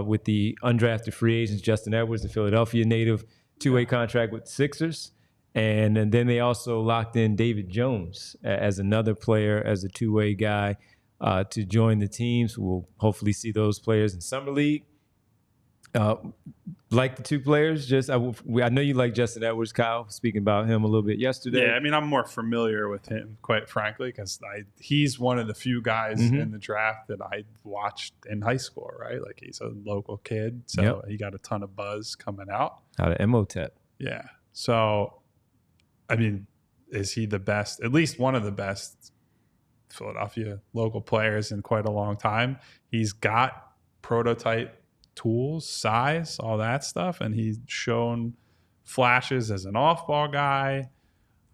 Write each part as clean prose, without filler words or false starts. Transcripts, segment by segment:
with the undrafted free agents, Justin Edwards, the Philadelphia native, two-way contract with the Sixers. And then they also locked in David Jones as another player, as a two-way guy to join the teams. We'll hopefully see those players in Summer League. Like the two players, I know you like Justin Edwards, Kyle, speaking about him a little bit yesterday. Yeah, I mean, I'm more familiar with him, quite frankly, because he's one of the few guys in the draft that I watched in high school, right? Like, he's a local kid, so he got a ton of buzz coming out. Out of Emotep. Yeah. So, I mean, is he the best, at least one of the best Philadelphia local players in quite a long time? He's got prototype tools, size, all that stuff, and he's shown flashes as an off-ball guy.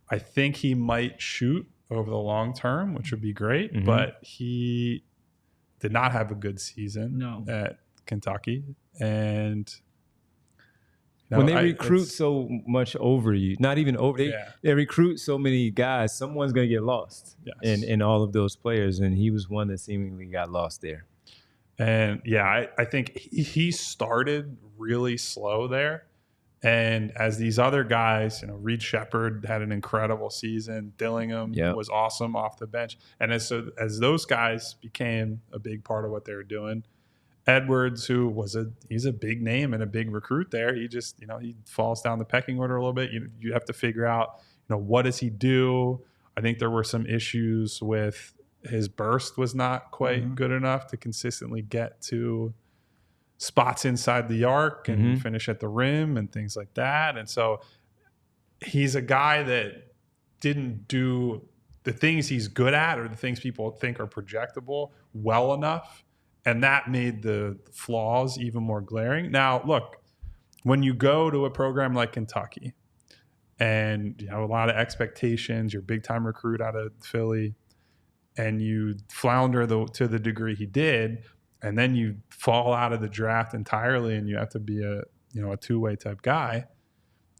I think he might shoot over the long term, which would be great, but he did not have a good season at Kentucky. And when they recruit so much over you, not even over, they recruit so many guys, someone's going to get lost in all of those players, and he was one that seemingly got lost there. And I think he started really slow there. And as these other guys, Reed Shepherd had an incredible season. Dillingham was awesome off the bench. And as those guys became a big part of what they were doing, Edwards, he's a big name and a big recruit there. He just, he falls down the pecking order a little bit. You have to figure out, what does he do? I think there were some issues with his burst was not quite good enough to consistently get to spots inside the arc and finish at the rim and things like that. And so he's a guy that didn't do the things he's good at or the things people think are projectable well enough. And that made the flaws even more glaring. Now, look, when you go to a program like Kentucky and a lot of expectations, you're a big-time recruit out of Philly, and you flounder to the degree he did, and then you fall out of the draft entirely and you have to be a two-way type guy,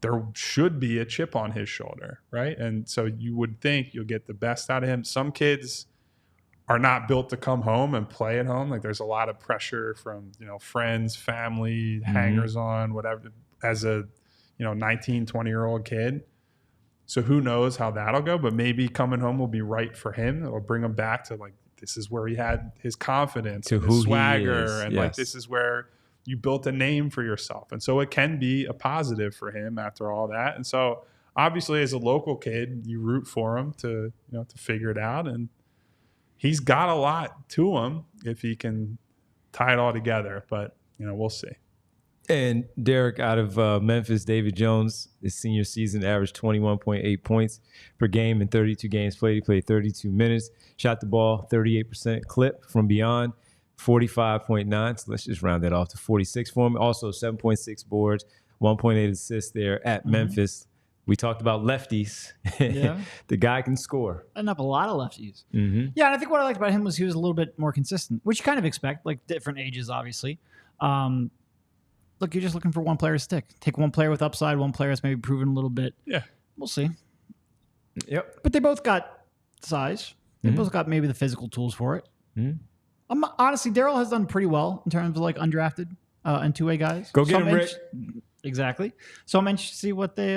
there should be a chip on his shoulder, right? And so you would think you'll get the best out of him. Some kids are not built to come home and play at home. Like, there's a lot of pressure from, friends, family, hangers on, whatever, as a, 19, 20-year-old kid. So who knows how that'll go, but maybe coming home will be right for him. It'll bring him back to, like, this is where he had his confidence, to his swagger, and like, this is where you built a name for yourself. And so it can be a positive for him after all that. And so obviously as a local kid, you root for him to figure it out. And he's got a lot to him if he can tie it all together, but we'll see. And Derek, out of Memphis, David Jones, his senior season averaged 21.8 points per game in 32 games played. He played 32 minutes, shot the ball 38% clip from beyond, 45.9. So let's just round that off to 46 for him. Also 7.6 boards, 1.8 assists there at Memphis. We talked about lefties. Yeah. The guy can score. And up a lot of lefties. Yeah, and I think what I liked about him was he was a little bit more consistent, which you kind of expect, like different ages, obviously. Look, you're just looking for one player to stick. Take one player with upside, one player that's maybe proven a little bit. Yeah. We'll see. Yep. But they both got size. They both got maybe the physical tools for it. Honestly, Daryl has done pretty well in terms of like undrafted and two-way guys. Go get him, Rick. Exactly. So I'm anxious to see what they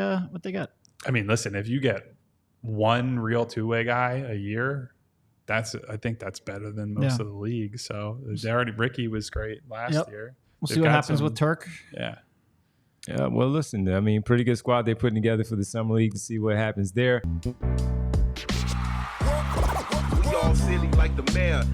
got. I mean, listen, if you get one real two-way guy a year, I think that's better than most of the league. So Ricky was great last year. We'll see what happens with Turk. Yeah. Yeah, well, listen, I mean, pretty good squad they're putting together for the Summer League to see what happens there. We all silly like the mayor.